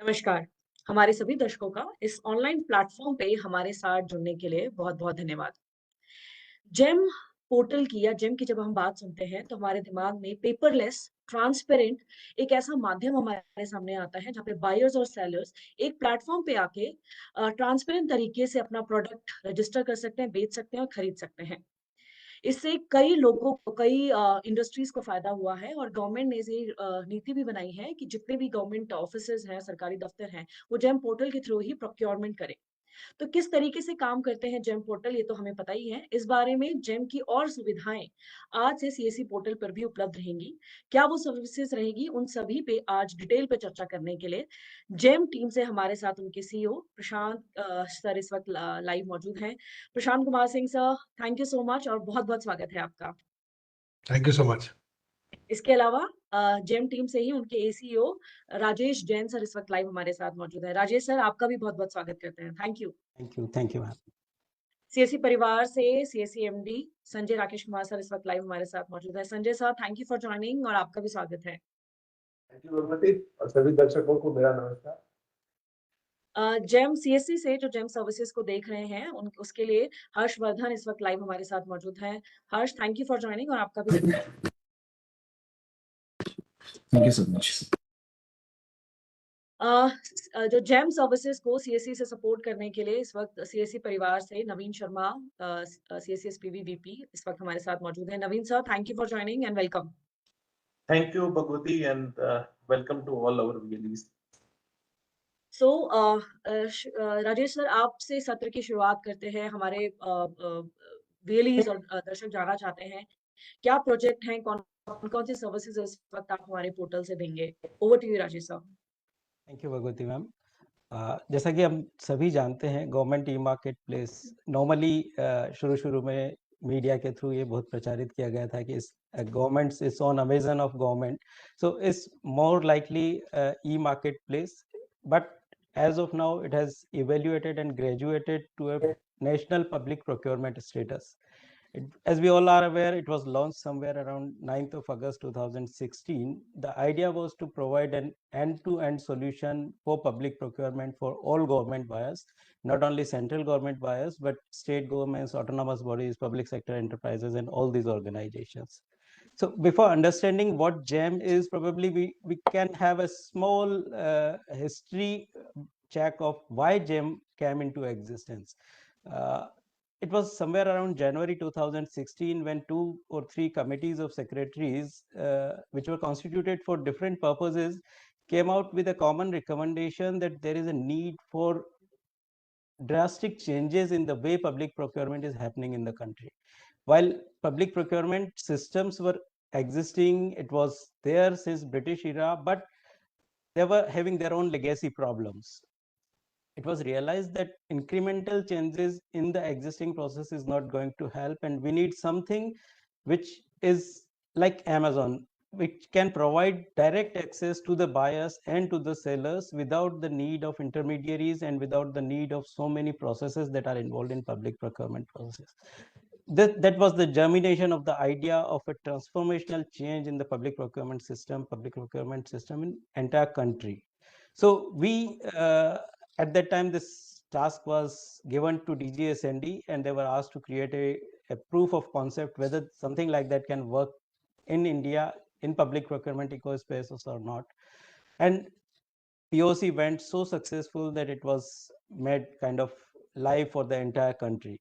नमस्कार। हमारे सभी दर्शकों का इस ऑनलाइन प्लेटफ़ॉर्म पे हमारे साथ जुड़ने के लिए बहुत-बहुत धन्यवाद। जेम पोर्टल की या जेम की जब हम बात सुनते हैं तो हमारे दिमाग में पेपरलेस, ट्रांसपेरेंट एक ऐसा माध्यम हमारे सामने आता है जहाँ पे बायर्स और सेलर्स एक प्लेटफ़ॉर्म पे आके ट्रांसपेरेंट तरीके से अपना प्रोडक्ट रजिस्टर कर सकते हैं, बेच सकते हैं और खरीद सकते हैं। इससे कई लोगों को कई इंडस्ट्रीज़ को फ़ायदा हुआ है और गवर्नमेंट ने ये नीति भी बनाई है कि जितने भी गवर्नमेंट ऑफ़िसेज़ हैं, सरकारी दफ़्तर हैं, वो जेम पोर्टल के थ्रू ही प्रोक्योरमेंट करें। तो किस तरीके से काम करते हैं जेम पोर्टल ये तो हमें पता ही है। इस बारे में जेम की और सुविधाएँ आज से सीएससी पोर्टल पर भी उपलब्ध रहेंगी। क्या वो सर्विसेज़ रहेगी उन सभी पे आज डिटेल पे चर्चा करने के लिए जेम टीम से हमारे साथ उनके सीईओ प्रशांत सर इस वक़्त लाइव मौजूद हैं। Prashant Kumar Singh sir, thank you so much और बहुत-बहुत स्वागत है आपका। Thank you so much. इसके अलावा जेम टीम से ही उनके एसीईओ राजेश जैन सर इस वक़्त लाइव हमारे साथ मौजूद हैं। राजेश सर आपका भी बहुत-बहुत स्वागत करते हैं। Thank you. Thank you ma'am. CSC परिवार से CSC MD Sanjay Rakesh Kumar sir इस वक्त लाइव हमारे साथ मौजूद है। Sanjay sir thank you for joining और आपका भी स्वागत है। थैंक यू भगवती और सभी दर्शकों को मेरा नमस्कार। जेम सीएससी से जो जेम सर्विसेज को देख रहे हैं उन उसके लिए हर्षवर्धन इस वक्त लाइव हमारे साथ मौजूद है। Harsh thank you for joining और आपका भी थैंक यू सो मच। जो जेम सर्विसेज को सीएससी से सपोर्ट करने के लिए इस वक्त सीएससी परिवार से Naveen Sharma CSC SPV VP इस वक्त हमारे साथ मौजूद हैं। Naveen sir thank you for joining and welcome. Thank you, Bhagwati, and welcome to all our VLEs. So Rajesh sir आपसे सत्र की शुरुआत करते हैं। हमारे वेलीज और दर्शक जानना चाहते हैं क्या प्रोजेक्ट हैं, कौन-कौन सी सर्विसेज इस वक्त आप हमारे पोर्टल से देंगे? Over to you Rajesh sir. Thank you Bhagwati ma'am. जैसा कि हम सभी जानते हैं government e marketplace normally शुरू में मीडिया के थ्रू ये बहुत प्रचारित किया गया था कि इस government is on Amazon of government, so it's more likely E market place, but as of now it has evaluated and graduated to a national public procurement status. As we all are aware, it was launched somewhere around 9th of August 2016. The idea was to provide an end-to-end solution for public procurement for all government buyers, not only central government buyers, but state governments, autonomous bodies, public sector enterprises, and all these organizations. So before understanding what GEM is, probably we can have a small history check of why GEM came into existence. It was somewhere around January 2016 when 2 or 3 committees of secretaries, which were constituted for different purposes, came out with a common recommendation that there is a need for drastic changes in the way public procurement is happening in the country. While public procurement systems were existing, it was there since British era, but they were having their own legacy problems. It was realized that incremental changes in the existing process is not going to help, and we need something which is like Amazon, which can provide direct access to the buyers and to the sellers without the need of intermediaries and without the need of so many processes that are involved in public procurement process. That was the germination of the idea of a transformational change in the public procurement system in entire country. So we at that time this task was given to DGSND, and they were asked to create a proof of concept whether something like that can work in India in public procurement ecospaces or not. And POC went so successful that it was made kind of live for the entire country.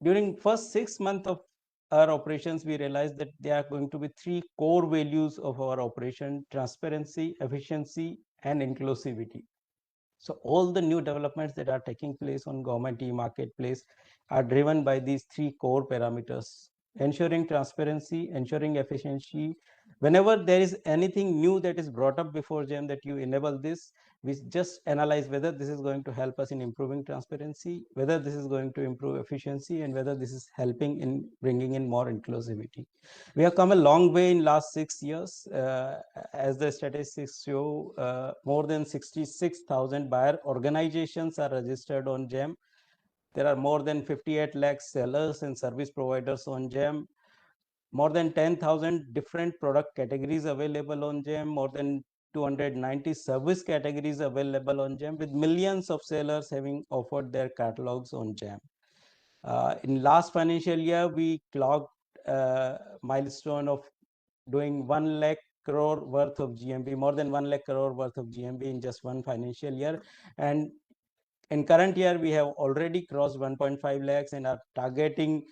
During first 6 months of our operations, we realized that there are going to be 3 core values of our operation: transparency, efficiency, and inclusivity. So all the new developments that are taking place on government e-marketplace are driven by these 3 core parameters: ensuring transparency, ensuring efficiency. Whenever there is anything new that is brought up before GEM that you enable this, we just analyze whether this is going to help us in improving transparency, whether this is going to improve efficiency, and whether this is helping in bringing in more inclusivity. We have come a long way in last 6 years. As the statistics show, more than 66,000 buyer organizations are registered on GEM. There are more than 58 lakh sellers and service providers on GEM. More than 10,000 different product categories available on GEM. More than 290 service categories available on GEM, with millions of sellers having offered their catalogs on GEM. In last financial year, we clocked milestone of doing 1 lakh crore worth of GMV, more than 1 lakh crore worth of GMV in just one financial year. And in current year, we have already crossed 1.5 lakhs and are targeting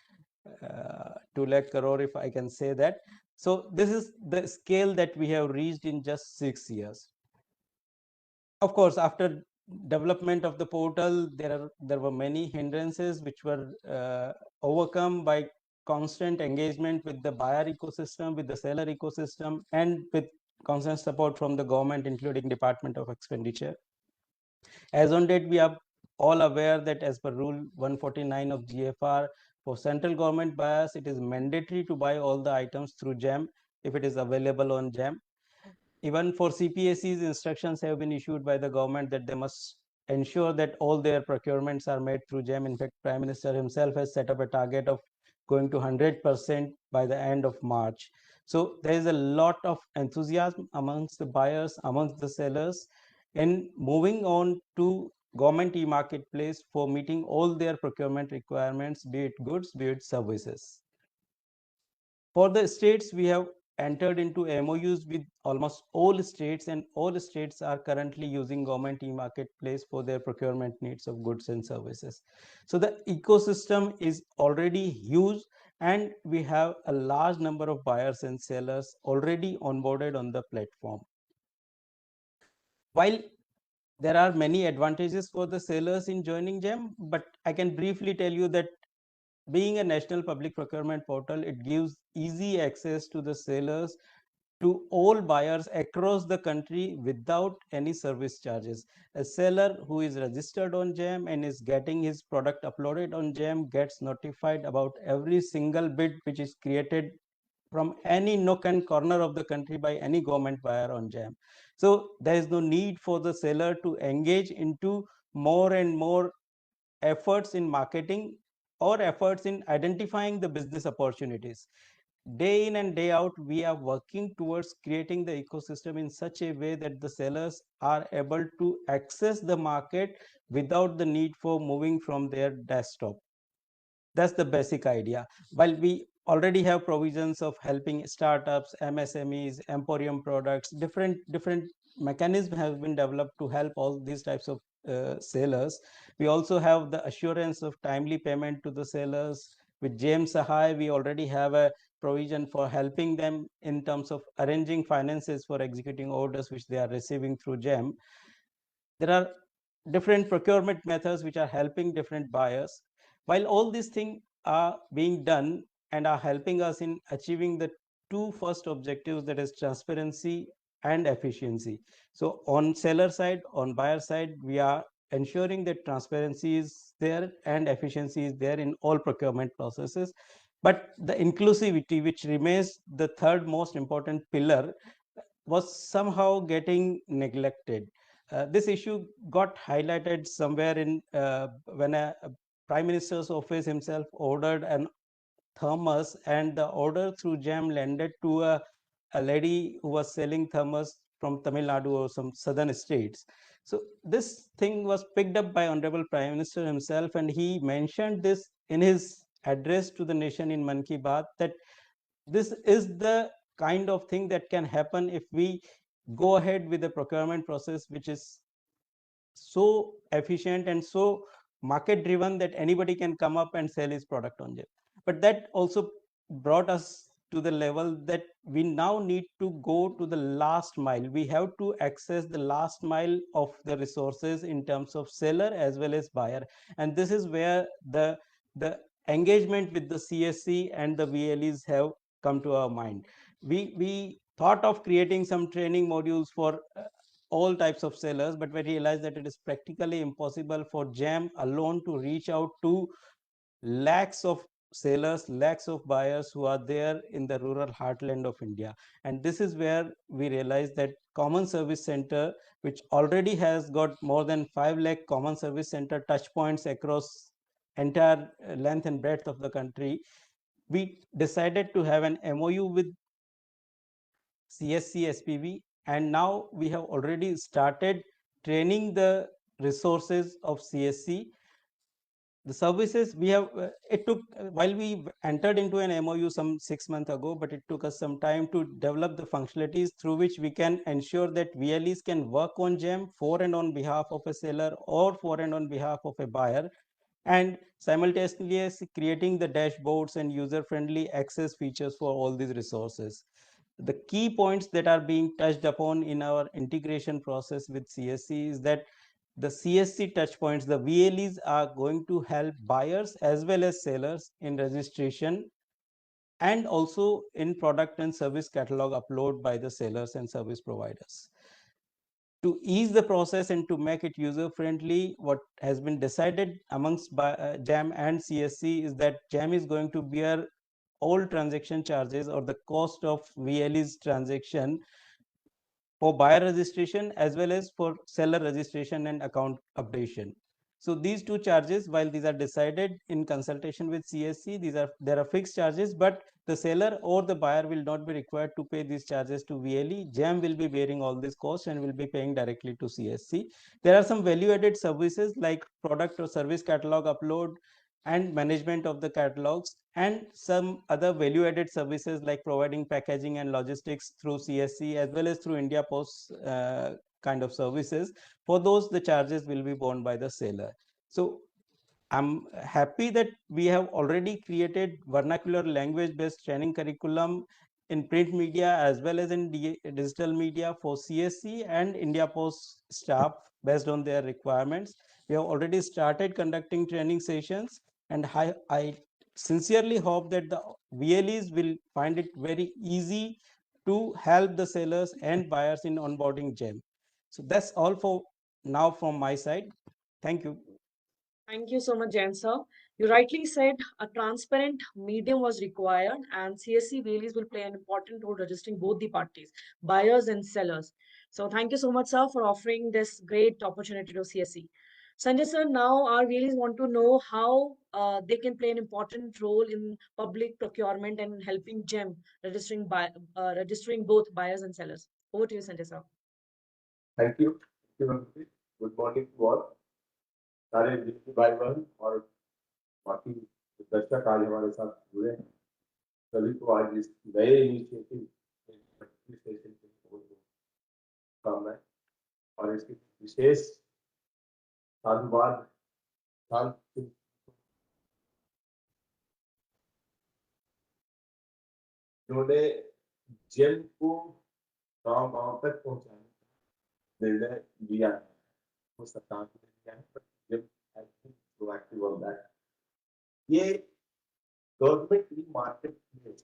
2 lakh crore, if I can say that. So this is the scale that we have reached in just 6 years. Of course, after development of the portal, there were many hindrances which were overcome by constant engagement with the buyer ecosystem, with the seller ecosystem, and with constant support from the government, including Department of Expenditure. As on date, we are all aware that as per Rule 149 of GFR, for central government buyers, it is mandatory to buy all the items through GEM if it is available on GEM. Even for CPSEs, instructions have been issued by the government that they must ensure that all their procurements are made through GEM. In fact, Prime Minister himself has set up a target of going to 100% by the end of March. So there is a lot of enthusiasm amongst the buyers, amongst the sellers, in moving on to government e-marketplace for meeting all their procurement requirements, be it goods, be it services. For the states, we have entered into MOUs with almost all states, and all states are currently using government e-marketplace for their procurement needs of goods and services. So the ecosystem is already huge, and we have a large number of buyers and sellers already onboarded on the platform. While there are many advantages for the sellers in joining GEM, but I can briefly tell you that being a national public procurement portal, it gives easy access to the sellers, to all buyers across the country without any service charges. A seller who is registered on GEM and is getting his product uploaded on GEM gets notified about every single bid which is created from any nook and corner of the country by any government buyer on GEM. So there is no need for the seller to engage into more and more efforts in marketing or efforts in identifying the business opportunities. Day in and day out, we are working towards creating the ecosystem in such a way that the sellers are able to access the market without the need for moving from their desktop. That's the basic idea. While we already have provisions of helping startups, MSMEs, Emporium products, different mechanisms have been developed to help all these types of sellers. We also have the assurance of timely payment to the sellers. With GEM Sahay, we already have a provision for helping them in terms of arranging finances for executing orders which they are receiving through GEM. There are different procurement methods which are helping different buyers. While all these things are being done and are helping us in achieving the two first objectives, that is transparency and efficiency. So on seller side, on buyer side, we are ensuring that transparency is there and efficiency is there in all procurement processes. But the inclusivity, which remains the third most important pillar, was somehow getting neglected. This issue got highlighted somewhere in when a Prime Minister's office himself ordered an thermos, and the order through GEM landed to a lady who was selling thermos from Tamil Nadu or some southern states. So this thing was picked up by Honorable Prime Minister himself, and he mentioned this in his address to the nation in Mann Ki Baat, that this is the kind of thing that can happen if we go ahead with the procurement process which is so efficient and so market driven that anybody can come up and sell his product on GEM. But that also brought us to the level that we now need to go to the last mile. We have to access the last mile of the resources in terms of seller as well as buyer. And this is where the engagement with the CSC and the VLEs have come to our mind. We thought of creating some training modules for all types of sellers, but we realized that it is practically impossible for GEM alone to reach out to lakhs of sellers, lakhs of buyers who are there in the rural heartland of India. And this is where we realized that Common Service Center, which already has got more than 5 lakh Common Service Center touch points across entire length and breadth of the country, we decided to have an MOU with CSC SPV and now we have already started training the resources of CSC. The services we have, it took, while we entered into an MOU some 6 months ago, but it took us some time to develop the functionalities through which we can ensure that VLEs can work on GEM for and on behalf of a seller or for and on behalf of a buyer, and simultaneously creating the dashboards and user-friendly access features for all these resources. The key points that are being touched upon in our integration process with CSC is that the CSC touchpoints, the VLEs, are going to help buyers as well as sellers in registration and also in product and service catalog upload by the sellers and service providers. To ease the process and to make it user friendly, what has been decided amongst JAM and CSC is that JAM is going to bear all transaction charges or the cost of VLE's transaction for buyer registration as well as for seller registration and account updation. So these two charges, while these are decided in consultation with CSC, there are fixed charges, but the seller or the buyer will not be required to pay these charges to VLE. JAM will be bearing all these costs and will be paying directly to CSC. There are some value-added services like product or service catalog upload and management of the catalogs, and some other value-added services like providing packaging and logistics through CSC as well as through India Post kind of services. For those, the charges will be borne by the seller. So I'm happy that we have already created vernacular language-based training curriculum in print media as well as in digital media for CSC and India Post staff based on their requirements. We have already started conducting training sessions, and I sincerely hope that the VLEs will find it very easy to help the sellers and buyers in onboarding GEM. So that's all for now from my side. Thank you. Thank you so much, Jain sir. You rightly said a transparent medium was required, and CSC VLEs will play an important role registering both the parties, buyers and sellers. So thank you so much, sir, for offering this great opportunity to CSC. Sanjay sir, now our VLEs want to know how they can play an important role in public procurement and helping GEM registering both buyers and sellers. Over to you, Sanjay sir. Thank you. Good morning to all. सारे भाई बहन और बाकी दर्शक आज हमारे साथ जुड़े हैं, सभी को आज इस नए इनिशिएटिव सेशन के बहुत शुभकामनाएं और इसकी विशेष साधुवाद जिन्होंने जेम को गांव तक पहुंचाने का निर्णय लिया है, वो सरकार ने लिया है, but GeM has been proactive on that. ये गवर्नमेंट ई मार्केट प्लेस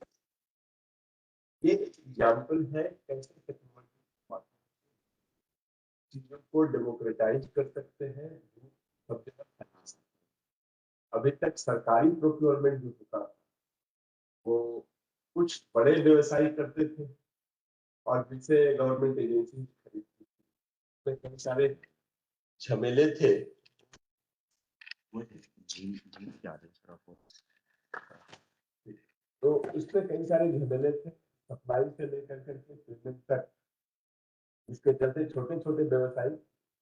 ये एग्जाम्पल है कैसे टेक्नोलॉजी चीजों को डेमोक्रेटाइज कर सकते हैं, सब जगह फैला सकते हैं. अभी तक सरकारी प्रोक्योरमेंट जो होता था वो कुछ बड़े व्यवसायी करते थे और जिनसे गवर्नमेंट एजेंसी खरीदती थी, कई सारे झमेले थे. तो इसमें कई सारे झमेले थे, सप्लाई से लेकर के पेमेंट तक, इसके चलते छोटे छोटे व्यवसायी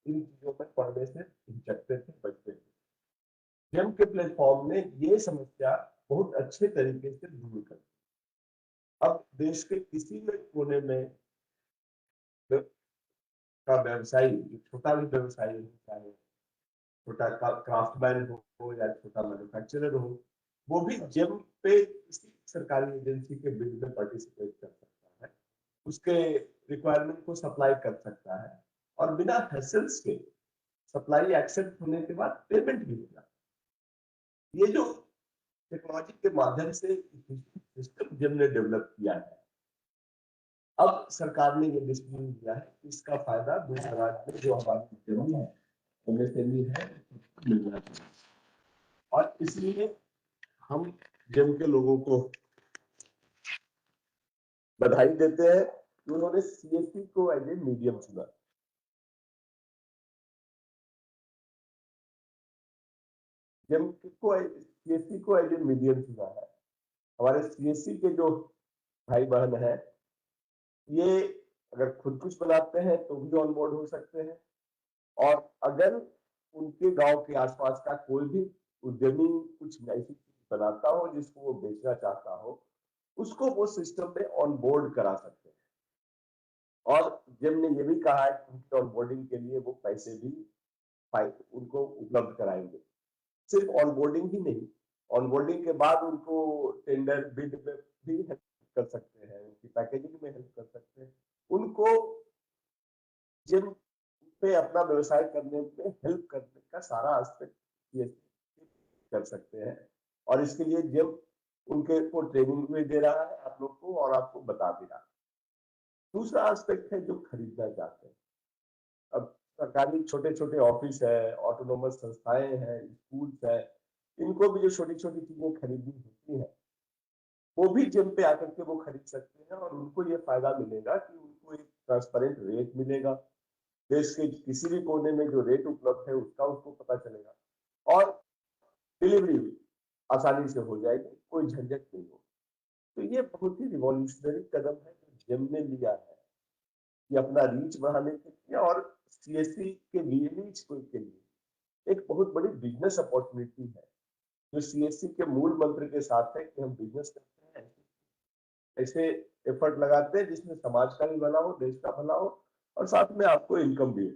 इन चीजों में पड़ने से हिचकते थे, बचते थे. जेम के प्लेटफॉर्म ने ये समस्या बहुत अच्छे तरीके से दूर कर दी. अब देश के किसी भी कोने में का व्यवसायी, छोटा भी व्यवसायी हो, चाहे छोटा क्राफ्टमैन हो या छोटा मैन्युफैक्चरर हो, वो भी जेम पे किसी सरकारी एजेंसी के बिल में पार्टिसिपेट कर सकता है, उसके रिक्वायरमेंट को सप्लाई कर सकता है और बिना हैसल्स के सप्लाई एक्सेप्ट होने के बाद पेमेंट भी होगा. ये जो टेक्नोलॉजी के माध्यम से सिस्टम जेम ने डेवलप किया है, अब सरकार ने ये डिसीजन लिया है कि इसका फायदा दूर दराज में जो हमारी जेम है एमएसएमई है मिलना चाहिए. और इसलिए हम जेम के लोगों को बधाई देते हैं कि उन्होंने सीएससी को एज ए मीडियम चुना. जेम को सीएससी को एज ए मीडियम चुना है. हमारे सीएससी के जो भाई बहन है, ये अगर खुद कुछ बनाते हैं तो भी ऑन बोर्ड हो सकते हैं, और अगर उनके गांव के आसपास का कोई भी उद्यमी कुछ ऐसी चीज बनाता हो जिसको वो बेचना चाहता हो, उसको वो सिस्टम में ऑन बोर्ड करा सकते हैं। और जिम ने ये भी कहा है कि उनकी ऑन बोर्डिंग के लिए वो पैसे भी उनको उपलब्ध कराएंगे। सिर्फ ऑन बोर्डिंग ही नहीं, ऑन बोर्डिंग के बाद उनको टेंडर बिड में भी हेल्प कर सकते हैं, उनकी पैकेजिंग में हेल्प कर सकते हैं, उनको जिम पे अपना व्यवसाय करने में हेल्प करने का सारा एस्पेक्ट ये कर सकते हैं। और इसके लिए जिम उनके को ट्रेनिंग भी दे रहा है आप लोग को, और आपको बता भी रहा है। दूसरा एस्पेक्ट है जो खरीदना चाहते हैं। अब सरकारी छोटे छोटे ऑफिस है, ऑटोनोमस संस्थाएं हैं, स्कूल्स है, इनको भी जो छोटी छोटी चीजें खरीदनी होती है वो भी जिम पे आकर के वो खरीद सकते हैं, और उनको ये फायदा मिलेगा कि उनको एक ट्रांसपेरेंट रेट मिलेगा। देश के किसी भी कोने में जो रेट उपलब्ध है उसका उसको पता चलेगा, और डिलीवरी आसानी से हो जाएगी, कोई झंझट नहीं हो। तो ये बहुत ही रिवॉल्यूशनरी कदम है जो जिम ने लिया है कि अपना रीच बढ़ाने के लिए, और सीएससी के वीएलईज के लिए एक बहुत बड़ी बिजनेस अपॉर्चुनिटी है, जो सीएससी के मूल मंत्र के साथ है कि हम बिजनेस करते हैं, ऐसे एफर्ट लगाते हैं जिसमें समाज का भी भला हो, देश का भला हो, और साथ में आपको इनकम भी हो।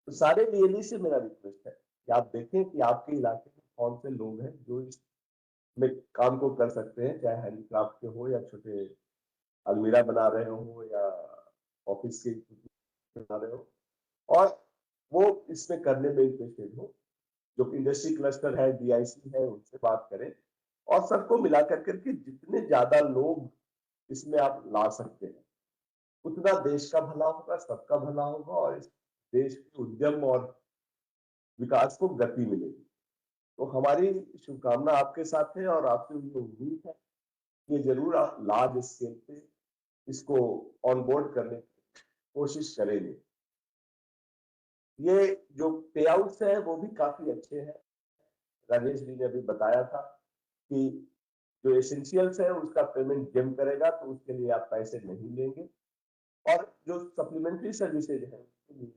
तो सारे वीएलई से मेरा रिक्वेस्ट है कि आप देखें कि आपके इलाके में कौन से लोग हैं जो इसमें काम को कर सकते हैं, चाहे हैंडीक्राफ्ट के हो या छोटे अलमीरा बना रहे हो या ऑफिस के बना रहे हो, और वो इसमें करने में इंटरेस्टेड हो। जो इंडस्ट्री क्लस्टर है, डीआईसी है, उनसे बात करें, और सबको मिला करके जितने ज्यादा लोग इसमें आप ला सकते हैं उतना देश का भला होगा, सबका भला होगा, और इस देश के उद्यम और विकास को गति मिलेगी। तो हमारी शुभकामना आपके साथ है, और आपसे ये उम्मीद है कि जरूर आप लार्ज स्केल पे इसको ऑन बोर्ड करने की कोशिश करेंगे। ये जो पे आउट्स है वो भी काफी अच्छे हैं। राजेश जी ने अभी बताया था कि जो एसेंशियल्स है उसका पेमेंट जिम करेगा, तो उसके लिए आप पैसे नहीं लेंगे, और जो सप्लीमेंट्री सर्विसेज है उसके लिए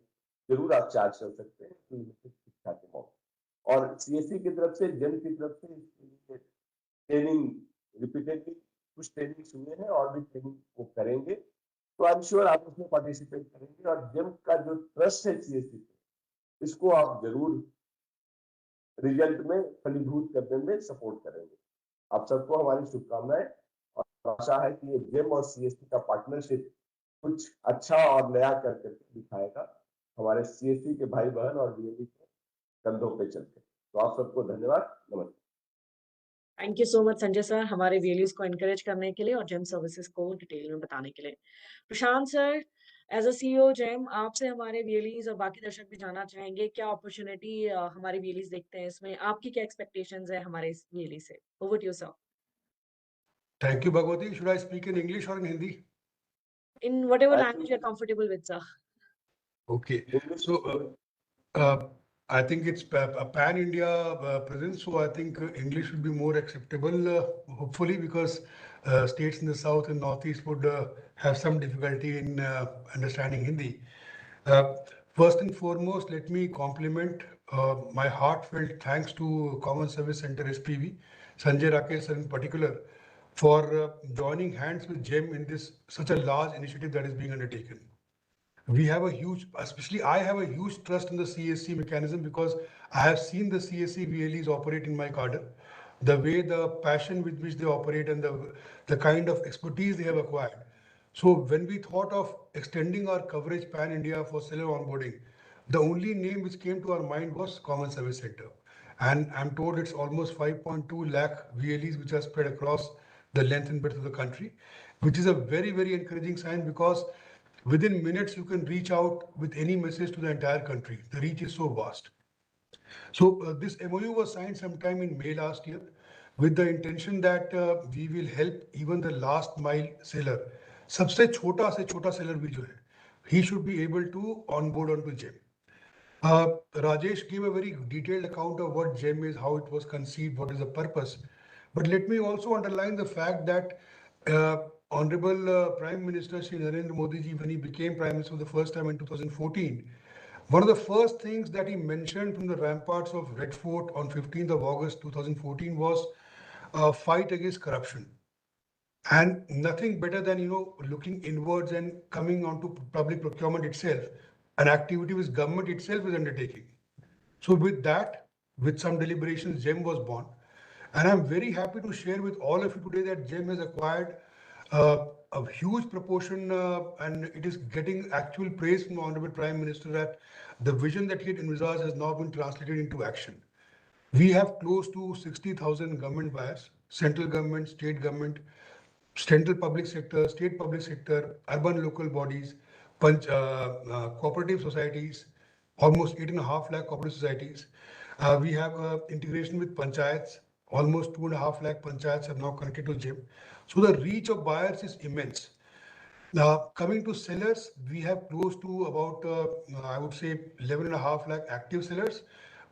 जरूर आप चार्ज कर सकते हैं शिक्षा के मौके। और सीएससी की तरफ से, जिम की तरफ से इसके लिए ट्रेनिंग रिपीटेडली कुछ ट्रेनिंग हुए हैं, और भी ट्रेनिंग वो करेंगे, तो आई एम श्योर आप उसमें पार्टिसिपेट करेंगे, और जिम का जो ट्रस्ट है सीएससी पे, इसको आप जरूर रिजल्ट में फलीभूत करने में सपोर्ट करेंगे। आप सबको हमारी शुभकामनाएं, और आशा है कि ये जिम और सीएससी का पार्टनरशिप कुछ अच्छा और नया करके दिखाएगा हमारे सीएससी के भाई बहन और वीएलई के कंधों पे चलते। तो आप सबको धन्यवाद, नमस्ते। Thank you so much Sanjay sir, हमारे वीएलईज को एनकरेज करने के लिए और जेम सर्विसेज को डिटेल में बताने के लिए। Prashant sir, as a CEO GeM, आपसे हमारे वीएलईज और बाकी दर्शक भी जानना चाहेंगे क्या अपॉर्चुनिटी हमारे वीएलईज देखते हैं इसमें, आपकी क्या एक्सपेक्टेशंस है हमारे इस वीएलई से? Over to you sir. Thank you, Bhagwati. Should I speak in English or in Hindi? In whatever language you're comfortable with, sir. Okay. English, So, I think it's a pan-India presence, so I think English would be more acceptable, hopefully, because states in the south and northeast would have some difficulty in understanding Hindi. First and foremost, let me compliment my heartfelt thanks to Common Service Center SPV, Sanjay Rakesh sir in particular, for joining hands with GEM in this such a large initiative that is being undertaken. We have a huge, especially I have a huge trust in the CSC mechanism because I have seen the CSC VLEs operate in my cadre. The way, the passion with which they operate, and the kind of expertise they have acquired. So when we thought of extending our coverage pan-India for cellular onboarding, the only name which came to our mind was Common Service Center. And I'm told it's almost 5.2 lakh VLEs which are spread across the length and breadth of the country, which is a very, very encouraging sign because within minutes you can reach out with any message to the entire country. The reach is so vast. So this MOU was signed sometime in May last year with the intention that we will help even the last mile seller. सबसे छोटा से छोटा seller भी जो है, he should be able to onboard onto GEM. Rajesh gave a very detailed account of what GEM is, how it was conceived, what is the purpose. But let me also underline the fact that Honorable Prime Minister Shri Narendra Modi ji, when he became Prime Minister for the first time in 2014, one of the first things that he mentioned from the ramparts of Red Fort on 15th of August 2014 was fight against corruption. And nothing better than, looking inwards and coming onto public procurement itself, an activity which government itself is undertaking. So with that, with some deliberations, GEM was born. And I'm very happy to share with all of you today that GEM has acquired a huge proportion and it is getting actual praise from the Honorable Prime Minister that the vision that he had envisaged has now been translated into action. We have close to 60,000 government buyers, central government, state government, central public sector, state public sector, urban local bodies, cooperative societies, almost 8.5 lakh cooperative societies. We have integration with panchayats. Almost 2.5 lakh panchayats have now connected to GEM. So the reach of buyers is immense. Now, coming to sellers, we have close to about, I would say, 11.5 lakh active sellers,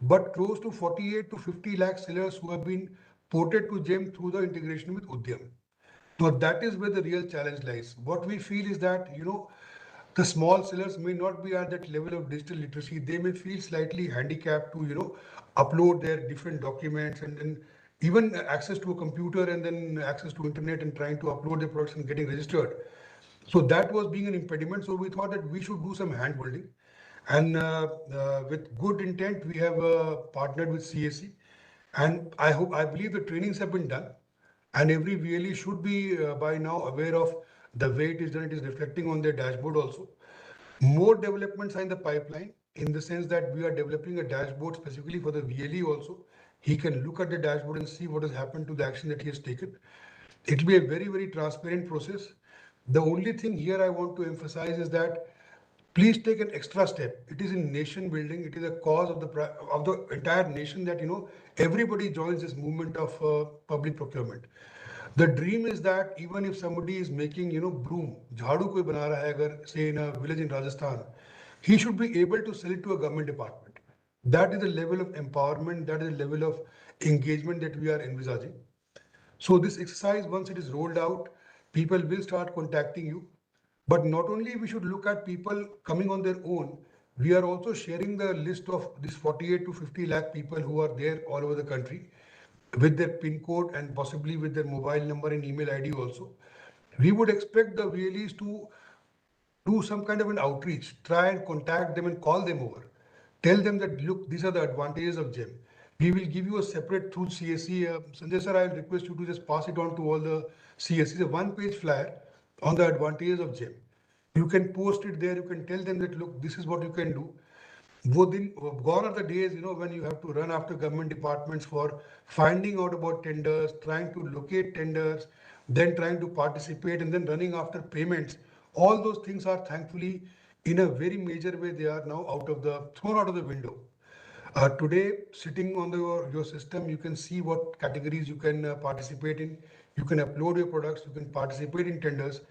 but close to 48 to 50 lakh sellers who have been ported to GEM through the integration with Udyam. So that is where the real challenge lies. What we feel is that, the small sellers may not be at that level of digital literacy. They may feel slightly handicapped to, upload their different documents and then even access to a computer and then access to internet and trying to upload their products and getting registered. So that was being an impediment. So we thought that we should do some hand holding. And with good intent, we have partnered with CAC. And I believe the trainings have been done. And every VLE should be by now aware of the way it is done. It is reflecting on their dashboard also. More developments are in the pipeline in the sense that we are developing a dashboard specifically for the VLE also. He can look at the dashboard and see what has happened to the action that he has taken. It will be a very, very transparent process. The only thing here I want to emphasize is that please take an extra step. It is in nation building. It is a cause of the entire nation that everybody joins this movement of public procurement. The dream is that even if somebody is making broom, jhadu koi bana raha hai agar say in a village in Rajasthan, he should be able to sell it to a government department. That is the level of empowerment. That is the level of engagement that we are envisaging. So this exercise, once it is rolled out, people will start contacting you. But not only we should look at people coming on their own, we are also sharing the list of this 48 to 50 lakh people who are there all over the country with their PIN code and possibly with their mobile number and email ID also. We would expect the VLEs to do some kind of an outreach, try and contact them and call them over. Tell them that, look, these are the advantages of GEM. We will give you a separate through CSC. Sanjay sir, I will request you to just pass it on to all the CSCs, a one-page flyer on the advantages of GEM. You can post it there. You can tell them that, look, this is what you can do. Gone are the days, when you have to run after government departments for finding out about tenders, trying to locate tenders, then trying to participate and then running after payments. All those things are thankfully in a very major way, they are now thrown out of the window. Today, sitting on your system, you can see what categories you can participate in. You can upload your products, you can participate in tenders.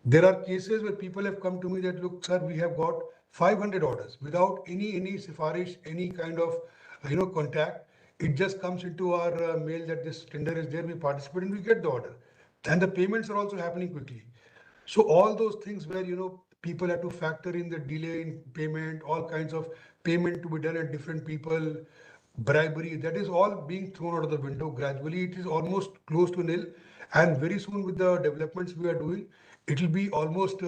There are cases where people have come to me that, look, sir, we have got 500 orders without any sifarish, any kind of, contact. It just comes into our mail that this tender is there, we participate and we get the order. And the payments are also happening quickly. So all those things where, people have to factor in the delay in payment, all kinds of payment to be done at different people, bribery, that is all being thrown out of the window. Gradually, it is almost close to nil. And very soon with the developments we are doing, it will be almost,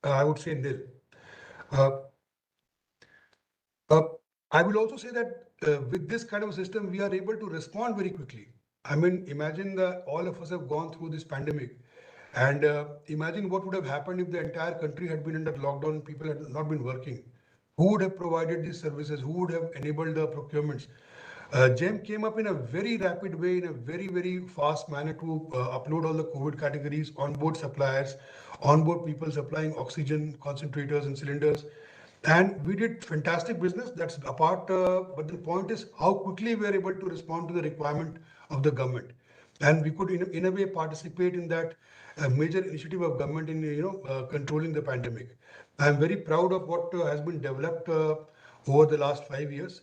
I would say, nil. I will also say that with this kind of a system, we are able to respond very quickly. I mean, imagine that all of us have gone through this pandemic. And imagine what would have happened if the entire country had been under lockdown, people had not been working. Who would have provided these services? Who would have enabled the procurements? GEM came up in a very rapid way, in a very, very fast manner to upload all the COVID categories, onboard suppliers, onboard people supplying oxygen, concentrators and cylinders. And we did fantastic business, that's apart, but the point is how quickly we are able to respond to the requirement of the government. And we could in a way participate in that major initiative of government in controlling the pandemic. I am very proud of what has been developed over the last 5 years.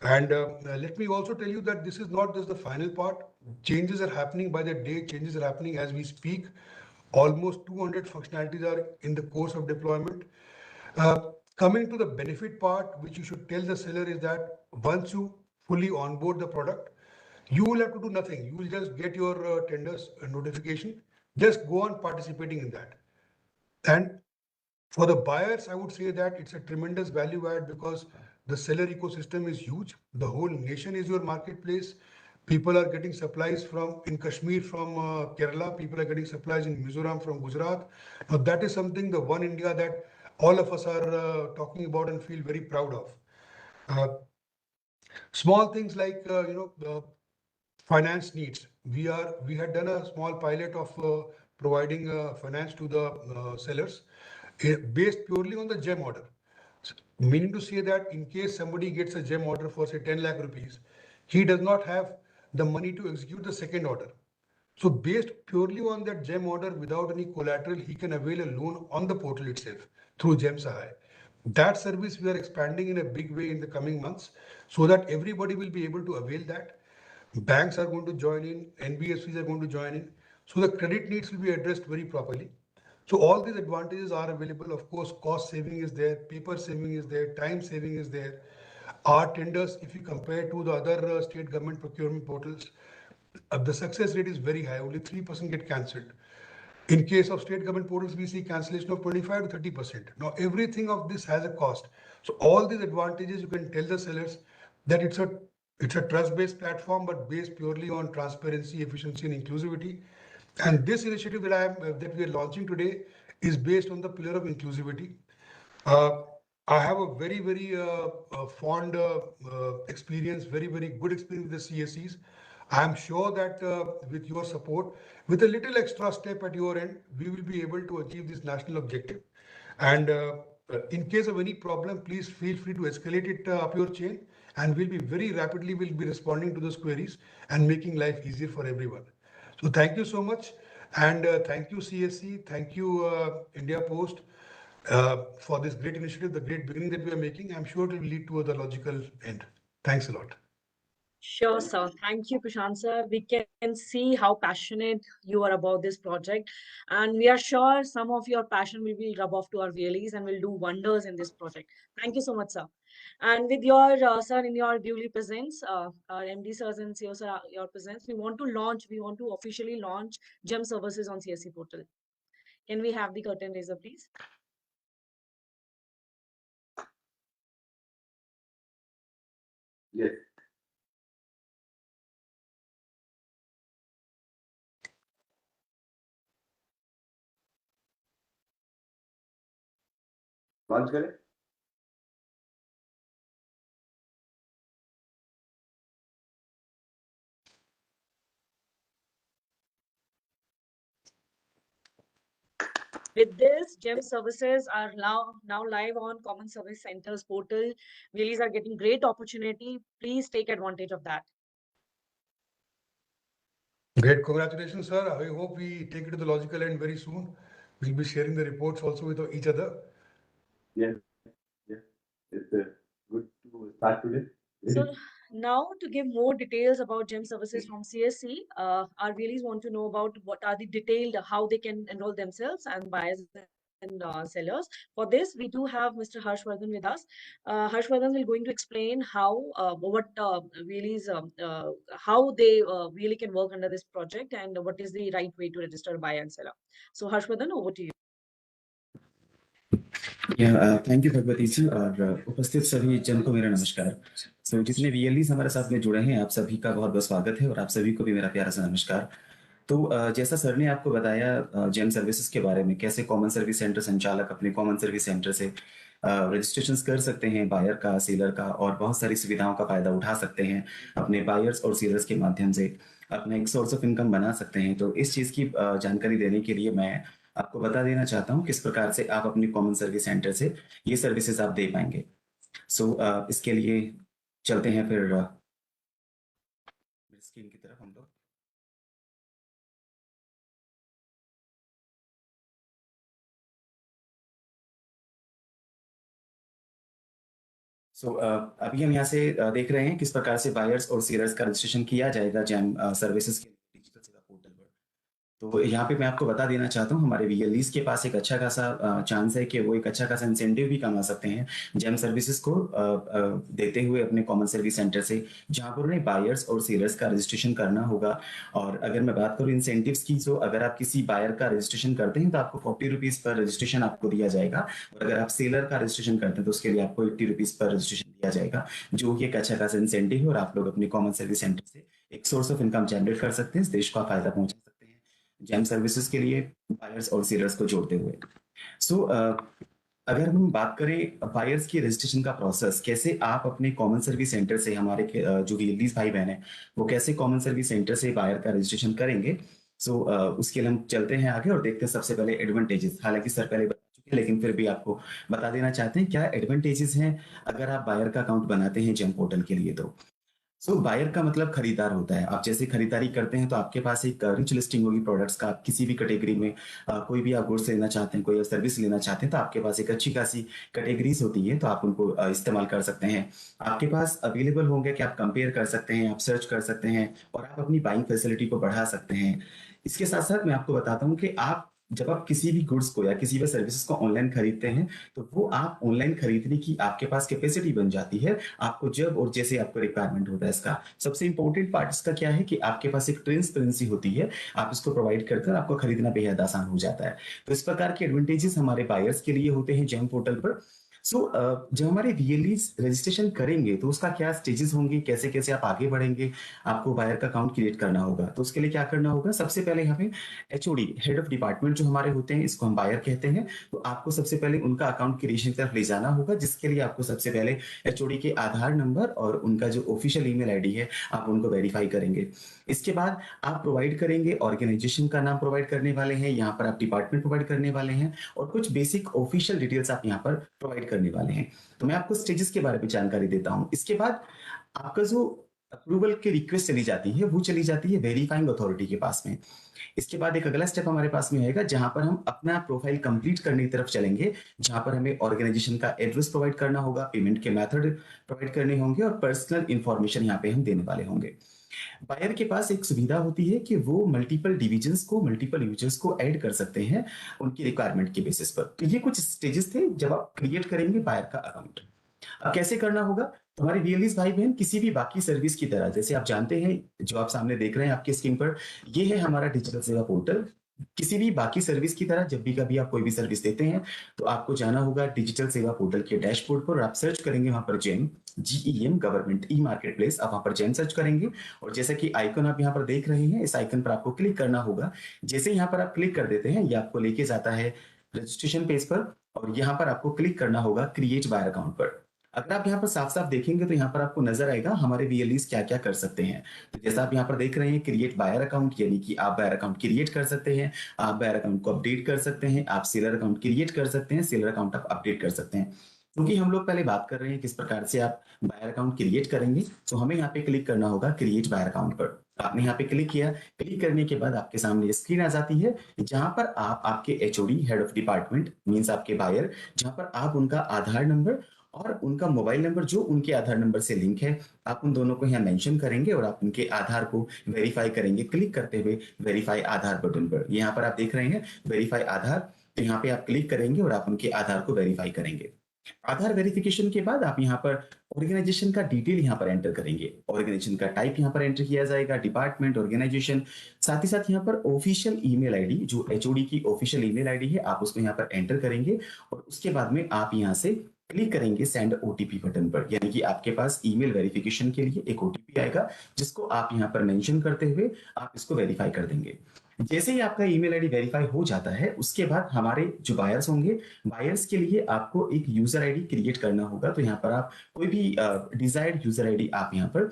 And let me also tell you that this is not just the final part. Changes are happening by the day, changes are happening as we speak. Almost 200 functionalities are in the course of deployment. Coming to the benefit part, which you should tell the seller is that once you fully onboard the product, you will have to do nothing. You will just get your tenders notification. Just go on participating in that. And for the buyers, I would say that it's a tremendous value add because the seller ecosystem is huge. The whole nation is your marketplace. People are getting supplies from in Kashmir from Kerala. People are getting supplies in Mizoram from Gujarat. Now that is something, the One India, that all of us are talking about and feel very proud of. Small things like finance needs. We had done a small pilot of providing finance to the sellers based purely on the GEM order. Meaning to say that in case somebody gets a GEM order for say 10 lakh rupees, he does not have the money to execute the second order. So based purely on that GEM order without any collateral, he can avail a loan on the portal itself through GEM Sahay. That service we are expanding in a big way in the coming months so that everybody will be able to avail that. Banks are going to join in, NBFCs are going to join in. So the credit needs will be addressed very properly. So all these advantages are available. Of course, cost saving is there, paper saving is there, time saving is there. Our tenders, if you compare to the other state government procurement portals, the success rate is very high. Only 3% get cancelled. In case of state government portals, we see cancellation of 25 to 30%. Now, everything of this has a cost. So all these advantages, you can tell the sellers that it's a trust-based platform, but based purely on transparency, efficiency, and inclusivity. And this initiative that we are launching today is based on the pillar of inclusivity. I have a very, very fond experience, very, very good experience with the CSCs. I'm sure that with your support, with a little extra step at your end, we will be able to achieve this national objective. And in case of any problem, please feel free to escalate it up your chain, and we'll be very rapidly responding to those queries and making life easier for everyone. So thank you so much, and thank you CSC, thank you India Post for this great initiative, the great beginning that we are making. I'm sure it will lead to the logical end. Thanks a lot. Sure, sir. Thank you, Prashant sir. We can see how passionate you are about this project, and we are sure some of your passion will be rub off to our VLEs and will do wonders in this project. Thank you so much, sir. And with your sir, in your duly presence, our MD sirs and CEO sir, your presence, we want to officially launch GEM services on CSC portal. Can we have the curtain raiser, please? Yes. Launch करें? With this, GEM services are now live on Common Service Centers portal. VLEs are getting great opportunity. Please take advantage of that. Great, congratulations, sir. I hope we take it to the logical end very soon. We'll be sharing the reports also with each other. Yes, yes, it's good to start today. So now to give more details about GEM services from CSC, our VLEs want to know about what are the detailed, how they can enroll themselves and buyers and sellers. For this, we do have Mr. Harshvardhan with us. Harshvardhan will going to explain how VLEs, how they really can work under this project and what is the right way to register buyer and seller. So Harshvardhan, over to you. Thank you Bhagwati ji और उपस्थित सभी जन को मेरा नमस्कार। सो जितने VLEs हमारे साथ में जुड़े हैं, आप सभी का बहुत बहुत स्वागत है और आप सभी को भी मेरा प्यारा सा नमस्कार। तो जैसा सर ने आपको बताया GEM सर्विसेज के बारे में, कैसे कॉमन सर्विस सेंटर संचालक अपने कॉमन सर्विस सेंटर से रजिस्ट्रेशन कर सकते हैं बायर का, सेलर का, और बहुत सारी सुविधाओं का फायदा उठा सकते हैं, अपने बायर्स और सेलर्स के माध्यम से अपना एक सोर्स ऑफ इनकम बना सकते हैं। तो इस चीज़ की जानकारी देने के लिए मैं आपको बता देना चाहता हूं किस प्रकार से आप अपनी कॉमन सर्विस सेंटर से ये सर्विसेज आप दे पाएंगे। सो इसके लिए चलते हैं फिर स्क्रीन की तरफ हम लोग। अभी हम यहाँ से देख रहे हैं किस प्रकार से बायर्स और सेलर्स का रजिस्ट्रेशन किया जाएगा GEM सर्विसेज के डिजिटल सेवा पोर्टल पर। तो यहाँ पे मैं आपको बता देना चाहता हूँ, हमारे वीएलईज के पास एक अच्छा खासा चांस है कि वो एक अच्छा खासा इंसेंटिव भी कमा सकते हैं जेम सर्विसेज को देते हुए अपने कॉमन सर्विस सेंटर से, जहाँ पर उन्हें बायर्स और सेलर्स का रजिस्ट्रेशन करना होगा। और अगर मैं बात करूँ इंसेंटिव्स की, तो अगर आप किसी बायर का रजिस्ट्रेशन करते हैं तो आपको 40 रुपीज पर रजिस्ट्रेशन आपको दिया जाएगा, और अगर आप सेलर का रजिस्ट्रेशन करते हैं तो उसके लिए आपको 80 रुपीज पर रजिस्ट्रेशन दिया जाएगा, जो कि एक अच्छा खासा इंसेंटिव है। और आप लोग अपने कॉमन सर्विस सेंटर से एक सोर्स ऑफ इनकम जनरेट कर सकते हैं, इस देश को आप फायदा पहुंचा सकते हैं जेम सर्विसेज के लिए बायर्स और सेलर्स को जोड़ते हुए। सो अगर हम बात करें बायर्स की रजिस्ट्रेशन का प्रोसेस, कैसे आप अपने कॉमन सर्विस सेंटर से, हमारे जो वीएलईज भाई बहन है वो कैसे कॉमन सर्विस सेंटर से बायर का रजिस्ट्रेशन करेंगे, सो उसके लिए हम चलते हैं आगे और देखते हैं सबसे पहले एडवांटेजेस। हालांकि सर पहले बता चुके हैं, लेकिन फिर भी आपको बता देना चाहते हैं क्या एडवांटेजेस हैं अगर आप बायर का अकाउंट बनाते हैं जेम पोर्टल के लिए। तो बायर का मतलब खरीदार होता है। आप जैसे खरीदारी करते हैं तो आपके पास एक रिच लिस्टिंग होगी प्रोडक्ट्स का। आप किसी भी कैटेगरी में कोई भी आप गुड्स लेना चाहते हैं, कोई सर्विस लेना चाहते हैं, तो आपके पास एक अच्छी खासी कैटेगरीज होती है, तो आप उनको इस्तेमाल कर सकते हैं। आपके पास अवेलेबल होंगे कि आप कंपेयर कर सकते हैं, आप सर्च कर सकते हैं, और आप अपनी बाइंग फैसिलिटी को बढ़ा सकते हैं। इसके साथ साथ मैं आपको बताता हूँ कि आप जब आप किसी भी गुड्स को या किसी भी सर्विसेज को ऑनलाइन खरीदते हैं, तो वो आप ऑनलाइन खरीदने की आपके पास कैपेसिटी बन जाती है, आपको जब और जैसे आपको रिक्वायरमेंट होता है। इसका सबसे इंपॉर्टेंट पार्ट इसका क्या है कि आपके पास एक ट्रांसपेरेंसी होती है, आप इसको प्रोवाइड करते हैं, आपको खरीदना बेहद आसान हो जाता है। तो इस प्रकार के एडवांटेजेस हमारे बायर्स के लिए होते हैं जेम पोर्टल पर। जब हमारे वीएलईज रजिस्ट्रेशन करेंगे तो उसका क्या स्टेजेस होंगे, कैसे कैसे आप आगे बढ़ेंगे, आपको बायर का अकाउंट क्रिएट करना होगा। तो उसके लिए क्या करना होगा, सबसे पहले हमें एचओडी, हेड ऑफ डिपार्टमेंट जो हमारे होते हैं, इसको हम बायर कहते हैं, तो आपको सबसे पहले उनका अकाउंट क्रिएशन की तरफ ले जाना होगा, जिसके लिए आपको सबसे पहले एचओडी के आधार नंबर और उनका जो ऑफिशियल ईमेल आईडी है आप उनको वेरीफाई करेंगे। इसके बाद आप प्रोवाइड करेंगे ऑर्गेनाइजेशन का नाम प्रोवाइड करने वाले हैं, यहाँ पर आप डिपार्टमेंट प्रोवाइड करने वाले हैं, और कुछ बेसिक ऑफिशियल डिटेल्स आप यहाँ पर प्रोवाइड करने वाले हैं। तो मैं आपको स्टेजेस के बारे में जानकारी देता हूं। इसके बाद आपका जो अप्रूवल की रिक्वेस्ट चली जाती है वो चली जाती है वेरीफाइंग अथॉरिटी के पास में। इसके बाद एक अगला स्टेप हमारे पास में आएगा, जहां पर हम अपना प्रोफाइल कंप्लीट करने की तरफ चलेंगे, जहां पर हमें ऑर्गेनाइजेशन का एड्रेस प्रोवाइड करना होगा, पेमेंट के मेथड प्रोवाइड करने होंगे, और पर्सनल इंफॉर्मेशन यहाँ पे हम देने वाले होंगे। बायर के पास एक सुविधा होती है कि वो मल्टीपल डिविजन्स को, मल्टीपल यूजर्स को ऐड कर सकते हैं उनकी रिक्वायरमेंट के बेसिस पर। तो ये कुछ स्टेजेस थे जब आप क्रिएट करेंगे बायर का अकाउंट। अब कैसे करना होगा, हमारे वीएलईज भाई बहन किसी भी बाकी सर्विस की तरह, जैसे आप जानते हैं, जो आप सामने देख रहे हैं आपकी स्क्रीन पर, ये है हमारा डिजिटल सेवा पोर्टल। किसी भी बाकी सर्विस की तरह जब भी कभी आप कोई भी सर्विस देते हैं तो आपको जाना होगा डिजिटल सेवा पोर्टल के डैशबोर्ड पर, और आप सर्च करेंगे वहां पर GeM, GEM, government e market place. आप वहां पर जेम सर्च करेंगे, और जैसा कि आइकन आप यहाँ पर देख रहे हैं, इस आइकन पर आपको क्लिक करना होगा। जैसे यहाँ पर आप क्लिक कर देते हैं, ये आपको लेके जाता है रजिस्ट्रेशन पेज पर, और यहाँ पर आपको क्लिक करना होगा क्रिएट बायर अकाउंट पर। अगर आप यहाँ पर साफ साफ देखेंगे तो यहाँ पर आपको नजर आएगा हमारे वीएलईज क्या क्या कर सकते हैं। तो जैसा आप यहाँ पर देख रहे हैं, क्रिएट बायर अकाउंट, यानी कि आप बायर अकाउंट क्रिएट कर सकते हैं, आप बायर अकाउंट को अपडेट कर सकते हैं, आप सेलर अकाउंट क्रिएट कर सकते हैं, सेलर अकाउंट आप अपडेट कर सकते हैं। क्योंकि हम लोग पहले बात कर रहे हैं किस प्रकार से आप बायर अकाउंट क्रिएट करेंगे, तो हमें यहाँ पे क्लिक करना होगा क्रिएट बायर अकाउंट पर। आपने यहाँ पे क्लिक किया, क्लिक करने के बाद आपके सामने स्क्रीन आ जाती है, जहां पर आप आपके HOD, head of department, means आपके बायर, जहां पर आप उनका आधार नंबर और उनका मोबाइल नंबर जो उनके आधार नंबर से लिंक है, आप उन दोनों को यहाँ मेंशन करेंगे, और आप उनके आधार को वेरीफाई करेंगे क्लिक करते हुए वेरीफाई आधार बटन पर। यहाँ पर आप देख रहे हैं वेरीफाई आधार, तो यहाँ पे आप क्लिक करेंगे और आप उनके आधार को वेरीफाई करेंगे। आधार वेरिफिकेशन के बाद आप यहाँ पर ऑर्गेनाइजेशन का डिटेल यहाँ पर एंटर करेंगे, ऑर्गेनाइजेशन का टाइप यहाँ पर एंटर किया जाएगा, डिपार्टमेंट, ऑर्गेनाइजेशन, साथ ही साथ यहाँ पर ऑफिशियल ईमेल आईडी, जो एचओडी की ऑफिशियल ईमेल आईडी है, आप उसको यहाँ पर एंटर करेंगे, और उसके बाद में आप यहाँ से क्लिक करेंगे सेंड ओटीपी बटन पर, यानी कि आपके पास ईमेल वेरिफिकेशन के लिए एक ओटीपी आएगा, जिसको आप यहाँ पर मेंशन करते हुए आप इसको वेरीफाई कर देंगे। जैसे ही आपका ईमेल आईडी वेरीफाई हो जाता है, उसके बाद हमारे जो बायर्स होंगे, बायर्स के लिए आपको एक यूजर आईडी क्रिएट करना होगा। तो यहाँ पर आप कोई भी डिजायर्ड यूजर आईडी आप यहाँ पर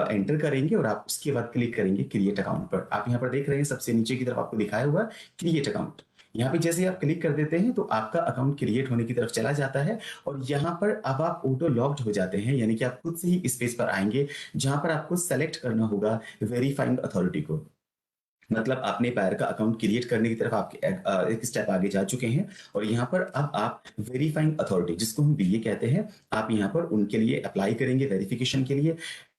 एंटर करेंगे, और आप उसके बाद क्लिक करेंगे क्रिएट अकाउंट पर। आप यहाँ पर देख रहे हैं सबसे नीचे की तरफ आपको दिखाया हुआ क्रिएट अकाउंट। यहाँ पे जैसे आप क्लिक कर देते हैं तो आपका अकाउंट क्रिएट होने की तरफ चला जाता है, और यहाँ पर अब आप ऑटो लॉग्ड हो जाते हैं, यानी कि आप खुद से ही इस पेज पर आएंगे, जहां पर आपको सेलेक्ट करना होगा वेरीफाइंग अथॉरिटी को। मतलब आपने बायर का अकाउंट क्रिएट करने की तरफ आपके एक स्टेप आगे जा चुके हैं, और यहाँ पर अब आप वेरीफाइंग अथॉरिटी, जिसको हम बीए कहते हैं, आप यहाँ पर उनके लिए अप्लाई करेंगे वेरिफिकेशन के लिए।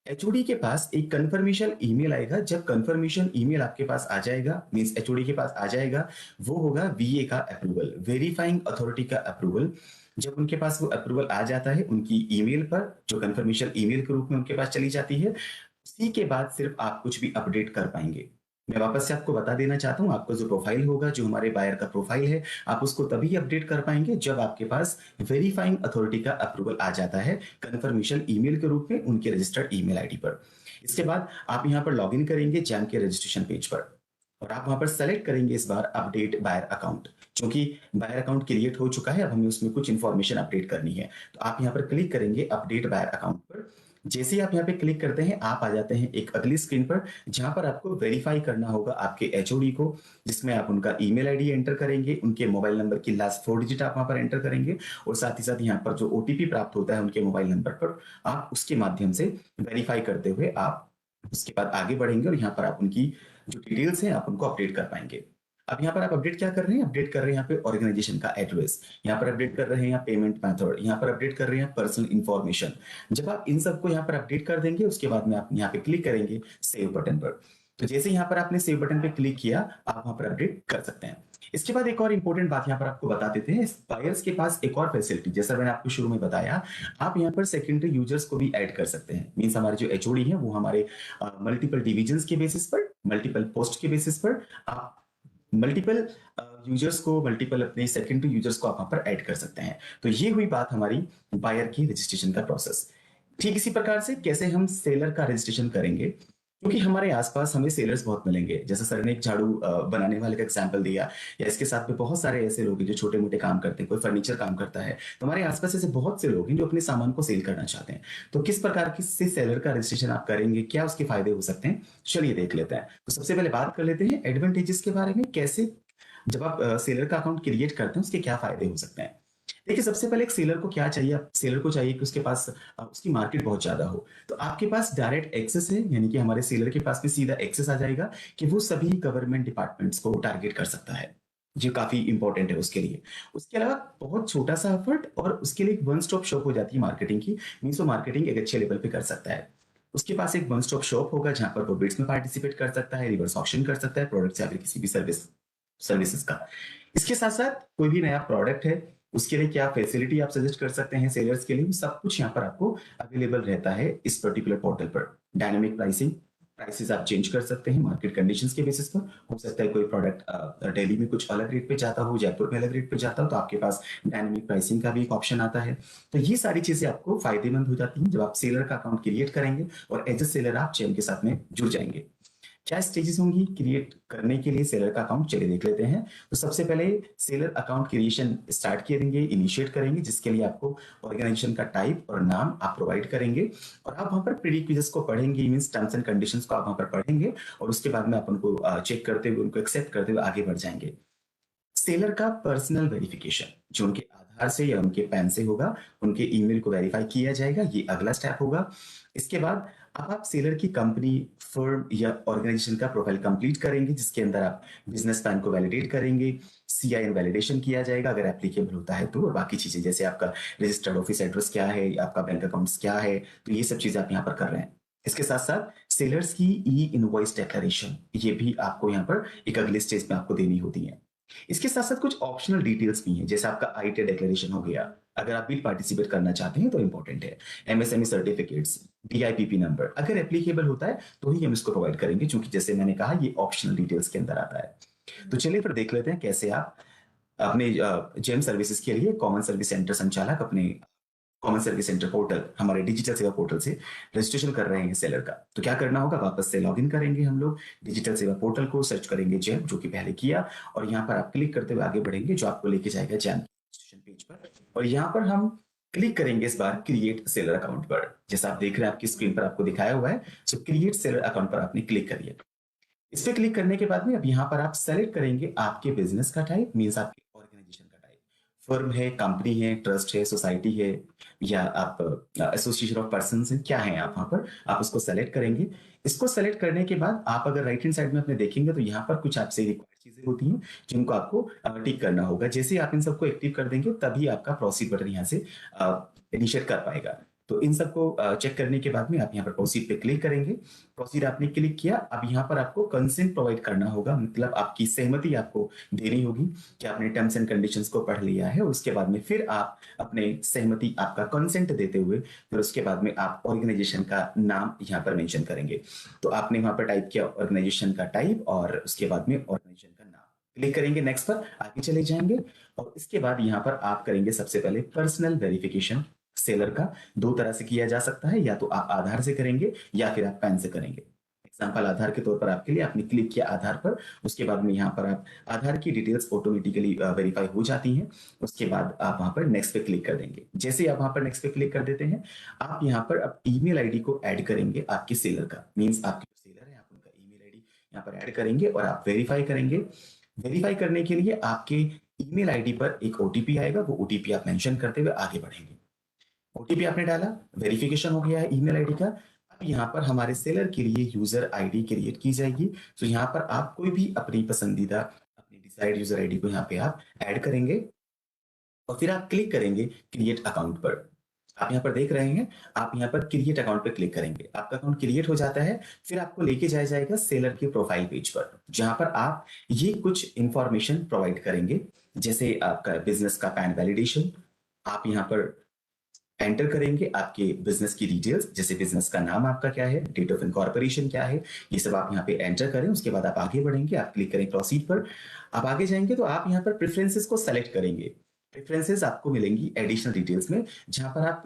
एचओडी के पास एक कंफर्मेशन ईमेल आएगा। जब कंफर्मेशन ईमेल आपके पास आ जाएगा, मींस एचओडी के पास आ जाएगा, वो होगा वीए का अप्रूवल, वेरीफाइंग अथॉरिटी का अप्रूवल। जब उनके पास वो अप्रूवल आ जाता है उनकी ईमेल पर, जो कंफर्मेशन ईमेल के रूप में उनके पास चली जाती है, उसी के बाद सिर्फ आप कुछ भी अपडेट कर पाएंगे। मैं वापस से आपको बता देना चाहता हूँ, आपका जो प्रोफाइल होगा, जो हमारे बायर का प्रोफाइल है, आप उसको तभी अपडेट कर पाएंगे जब आपके पास वेरीफाइंग अथॉरिटी का अप्रूवल आ जाता है कंफर्मेशन ईमेल के रूप में उनके रजिस्टर्ड ईमेल आईडी पर। इसके बाद आप यहाँ पर लॉगिन करेंगे जैम के रजिस्ट्रेशन पेज पर और आप वहां पर सेलेक्ट करेंगे इस बार अपडेट बायर अकाउंट। क्योंकि बायर अकाउंट क्रिएट हो चुका है, अब हमें उसमें कुछ इंफॉर्मेशन अपडेट करनी है, तो आप यहाँ पर क्लिक करेंगे अपडेट बायर अकाउंट पर। जैसे ही आप यहाँ पे क्लिक करते हैं, आप आ जाते हैं एक अगली स्क्रीन पर जहां पर आपको वेरीफाई करना होगा आपके एचओडी को, जिसमें आप उनका ईमेल आईडी एंटर करेंगे, उनके मोबाइल नंबर की लास्ट 4 डिजिट आप वहां पर एंटर करेंगे और साथ ही साथ यहाँ पर जो ओटीपी प्राप्त होता है उनके मोबाइल नंबर पर, आप उसके माध्यम से वेरीफाई करते हुए आप उसके बाद आगे बढ़ेंगे और यहाँ पर आप उनकी जो डिटेल्स हैं आप उनको अपडेट कर पाएंगे। अब यहाँ पर आप अपडेट क्या कर रहे हैं? अपडेट कर रहे हैं यहाँ पे ऑर्गेनाइजेशन का एड्रेस, यहाँ पर अपडेट कर रहे हैं यहाँ पेमेंट मेथड, यहाँ पर अपडेट कर रहे हैं पर्सनल इंफॉर्मेशन। जब आप इन सबको यहाँ पर अपडेट कर देंगे, उसके बाद में आप यहाँ पे क्लिक करेंगे सेव बटन पर। तो जैसे यहाँ पर आपने सेव बटन पे क्लिक किया, आप वहां पर अपडेट कर सकते हैं। इसके बाद एक और इंपॉर्टेंट बात यहाँ पर आपको बता देते हैं, बायर्स के पास एक और फैसिलिटी, जैसा मैंने आपको शुरू में बताया, आप यहाँ पर सेकेंडरी यूजर्स को भी ऐड कर सकते हैं। मींस हमारे जो एचओडी है वो हमारे मल्टीपल डिविजन्स के बेसिस पर, मल्टीपल पोस्ट के बेसिस पर आप मल्टीपल यूजर्स को, मल्टीपल अपने सेकेंडरी यूजर्स को आप वहां पर ऐड कर सकते हैं। तो ये हुई बात हमारी बायर की रजिस्ट्रेशन का प्रोसेस। ठीक इसी प्रकार से कैसे हम सेलर का रजिस्ट्रेशन करेंगे, क्योंकि हमारे आसपास हमें सेलर्स बहुत मिलेंगे। जैसे सर ने एक झाड़ू बनाने वाले का एग्जांपल दिया, या इसके साथ में बहुत सारे ऐसे लोग हैं जो छोटे मोटे काम करते हैं, कोई फर्नीचर काम करता है, तो हमारे आसपास ऐसे बहुत से लोग हैं जो अपने सामान को सेल करना चाहते हैं। तो किस प्रकार की से सेलर का रजिस्ट्रेशन आप करेंगे, क्या उसके फायदे हो सकते हैं, चलिए देख लेते हैं। तो सबसे पहले बात कर लेते हैं एडवांटेजेस के बारे में, कैसे जब आप सेलर का अकाउंट क्रिएट करते हैं उसके क्या फायदे हो सकते हैं। देखिए, सबसे पहले एक सेलर को क्या चाहिए, सेलर को चाहिए कि उसके पास उसकी मार्केट बहुत ज्यादा हो। तो आपके पास डायरेक्ट एक्सेस है, यानी कि हमारे सेलर के पास में सीधा एक्सेस आ जाएगा कि वो सभी गवर्नमेंट डिपार्टमेंट्स को टारगेट कर सकता है, जो काफी इंपॉर्टेंट है उसके लिए। उसके अलावा बहुत छोटा सा एफर्ट और उसके लिए एक वन स्टॉप शॉप हो जाती है मार्केटिंग की, मीन्स वो मार्केटिंग एक अच्छे लेवल पे कर सकता है। उसके पास एक वन स्टॉप शॉप होगा जहां पर वो बिड्स में पार्टिसिपेट कर सकता है, रिवर्स ऑक्शन कर सकता है प्रोडक्ट्स या फिर किसी भी सर्विसेज का। इसके साथ साथ कोई भी नया प्रोडक्ट है उसके लिए क्या फैसिलिटी आप सजेस्ट कर सकते हैं सेलर्स के लिए, सब कुछ यहाँ पर आपको अवेलेबल रहता है इस पर्टिकुलर पोर्टल पर। डायनामिक प्राइसेस आप चेंज कर सकते हैं मार्केट कंडीशंस के बेसिस पर। हो सकता है कोई प्रोडक्ट दिल्ली में कुछ अलग रेट पे जाता हो, जयपुर में अलग रेट पे जाता हो, तो आपके पास डायनामिक प्राइसिंग का भी एक ऑप्शन आता है। तो ये सारी चीजें आपको फायदेमंद हो जाती हैं जब आप सेलर का अकाउंट क्रिएट करेंगे और एज ए सेलर आप चेन के साथ में जुड़ जाएंगे। क्या स्टेजेस होंगी क्रिएट करने के लिए सेलर का अकाउंट, चलिए देख लेते हैं। तो सबसे पहले सेलर अकाउंट क्रिएशन स्टार्ट करेंगे, इनिशिएट करेंगे, जिसके लिए आपको ऑर्गेनाइजेशन का टाइप और नाम आप प्रोवाइड करेंगे और आप वहां पर प्रीरिक्विजिट्स को पढ़ेंगे, मींस टर्म्स एंड कंडीशंस को आप वहां पर पढ़ेंगे और उसके बाद में आप उनको चेक करते हुए, उनको एक्सेप्ट करते हुए आगे बढ़ जाएंगे। सेलर का पर्सनल वेरिफिकेशन जो उनके आधार से या उनके पैन से होगा, उनके ईमेल को वेरीफाई किया जाएगा, ये अगला स्टेप होगा। इसके बाद आप सेलर की कंपनी, फर्म या ऑर्गेनाइजेशन का प्रोफाइल कंप्लीट करेंगे, जिसके अंदर आप बिजनेस प्लान को वैलिडेट करेंगे, सीआईएन वैलिडेशन किया जाएगा अगर एप्लीकेबल होता है तो, और बाकी चीजें जैसे आपका रजिस्टर्ड ऑफिस एड्रेस क्या है, आपका बैंक अकाउंट्स क्या है, तो ये सब चीजें आप यहाँ पर कर रहे हैं। इसके साथ साथ सेलर्स की ई इनवॉइस डिक्लेरेशन, ये भी आपको यहाँ पर एक अगले स्टेज में आपको देनी होती है। इसके साथ साथ कुछ ऑप्शनल डिटेल्स भी हैं, जैसे आपका आईटी डिक्लेरेशन हो गया, अगर आप भी पार्टिसिपेट करना चाहते हैं तो इंपॉर्टेंट है। एमएसएमई सर्टिफिकेट्स, डीआईपीपी नंबर अगर एप्लीकेबल होता है तो ही हम इसको प्रोवाइड करेंगे, क्योंकि जैसे मैंने कहा ये ऑप्शनल डिटेल्स के अंदर आता है। तो चलिए फिर देख लेते हैं कैसे आप अपने जेम सर्विसेज के लिए कॉमन सर्विस सेंटर संचालक अपने कॉमन सर्विस सेंटर पोर्टल, हमारे डिजिटल सेवा पोर्टल से रजिस्ट्रेशन कर रहे हैं सेलर का। तो क्या करना होगा, वापस से लॉगिन करेंगे हम लोग डिजिटल सेवा पोर्टल को, सर्च करेंगे जेम, जो कि पहले किया, और यहाँ पर आप क्लिक करते हुए आगे बढ़ेंगे, जो आपको लेके जाएगा जेम रजिस्ट्रेशन पेज पर। और यहाँ पर हम क्लिक करेंगे इस बार क्रिएट सेलर अकाउंट पर, जैसा आप देख रहे हैं आपकी स्क्रीन पर आपको दिखाया हुआ है। सो क्रिएट सेलर अकाउंट पर आपने क्लिक करिए। इस पर क्लिक करने के बाद में अब यहाँ पर आप सेलेक्ट करेंगे आपके बिजनेस का टाइप, मीन्स आपके ऑर्गेनाइजेशन का टाइप, फर्म है, कंपनी है, ट्रस्ट है, सोसाइटी है, या आप एसोसिएशन ऑफ पर्संस हैं, क्या है आप वहां पर, आप उसको सेलेक्ट करेंगे। इसको सेलेक्ट करने के बाद आप अगर राइट हैंड साइड में अपने देखेंगे तो यहाँ पर कुछ आपसे रिक्वायर्ड चीजें होती हैं जिनको आपको टिक करना होगा। जैसे आप इन सबको एक्टिव कर देंगे तभी आपका प्रोसीड बटन यहाँ से इनिशिएट कर पाएगा। तो इन सबको चेक करने के बाद में आप यहाँ पर प्रोसीड पे क्लिक करेंगे। प्रोसीड आपने क्लिक किया, अब यहाँ पर आपको कंसेंट प्रोवाइड करना होगा, मतलब आपकी सहमति आपको देनी होगी कि आपने टर्म्स एंड कंडीशंस को पढ़ लिया है। उसके बाद में फिर आप अपने सहमति, आपका कंसेंट देते हुए फिर उसके बाद में आप ऑर्गेनाइजेशन का नाम यहाँ पर मेंशन करेंगे। तो आपने वहां पर टाइप किया ऑर्गेनाइजेशन का टाइप और उसके बाद में ऑर्गेनाइजेशन का नाम, क्लिक करेंगे नेक्स्ट पर, आगे चले जाएंगे। और इसके बाद यहाँ पर आप करेंगे सबसे पहले पर्सनल वेरिफिकेशन। सेलर का दो तरह से किया जा सकता है, या तो आप आधार से करेंगे या फिर आप पैन से करेंगे। एग्जाम्पल आधार के तौर पर आपके लिए, आपने क्लिक किया आधार पर, उसके बाद में यहाँ पर आप आधार की डिटेल्स ऑटोमेटिकली वेरीफाई हो जाती हैं। उसके बाद आप वहां पर नेक्स्ट पे क्लिक कर देंगे। जैसे ही आप वहां पर नेक्स्ट पे क्लिक कर देते हैं, आप यहाँ पर अब ईमेल आईडी को ऐड करेंगे आपके सेलर का, मीन्स आपके जो सेलर है आप उनका ईमेल आईडी यहाँ पर ऐड करेंगे और आप वेरीफाई करेंगे। वेरीफाई करने के लिए आपके ईमेल आईडी पर एक ओटीपी आएगा, वो ओटीपी आप मेंशन करते हुए आगे बढ़ेंगे। ओटीपी आपने डाला, वेरिफिकेशन हो गया है ईमेल आईडी का। अब यहाँ पर हमारे सेलर के लिए यूजर आईडी क्रिएट की जाएगी। तो यहाँ पर आप कोई भी अपनी पसंदीदा, अपनी डिजायर्ड यूजर आईडी को यहाँ पे आप ऐड करेंगे और फिर आप क्लिक करेंगे क्रिएट अकाउंट पर। आप यहाँ पर देख रहे हैं, आप यहाँ पर क्रिएट अकाउंट पर क्लिक करेंगे, आपका अकाउंट क्रिएट हो जाता है। फिर आपको लेके जाया जाएगा सेलर के प्रोफाइल पेज पर, जहां पर आप ये कुछ इंफॉर्मेशन प्रोवाइड करेंगे, जैसे आपका बिजनेस का पैन वैलिडेशन। आप यहाँ पर एंटर करेंगे आपके बिजनेस की डिटेल्स, जैसे बिजनेस का नाम आपका क्या है, डेट ऑफ इनकॉर्पोरेशन क्या है, ये सब आप यहाँ पे एंटर करें। उसके बाद आप आगे बढ़ेंगे, आप क्लिक करें प्रोसीड पर। आप आगे जाएंगे तो आप यहाँ पर प्रेफरेंसेस को सेलेक्ट करेंगे। प्रेफरेंसेस आपको मिलेंगी एडिशनल डिटेल्स में, जहां पर आप